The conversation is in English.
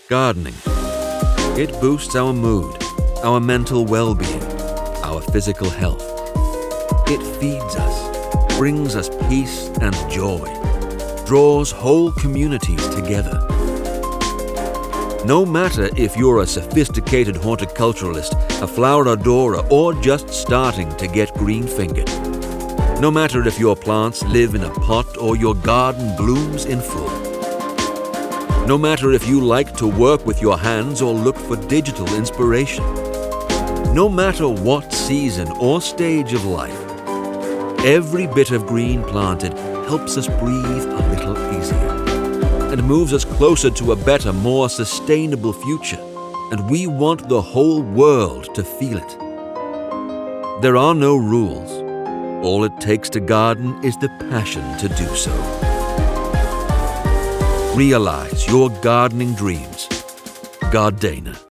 Gardening. It boosts our mood, our mental well-being, our physical health. It feeds us, brings us peace and joy, draws whole communities together. No matter if you're a sophisticated horticulturalist, a flower-adorer, or just starting to get green-fingered. No matter if your plants live in a pot or your garden blooms in full. No matter if you like to work with your hands or look for digital inspiration. No matter what season or stage of life, every bit of green planted helps us breathe a little easier and moves us closer to a better, more sustainable future. And we want the whole world to feel it. There are no rules. All it takes to garden is the passion to do so. Realize your gardening dreams. GARDENA.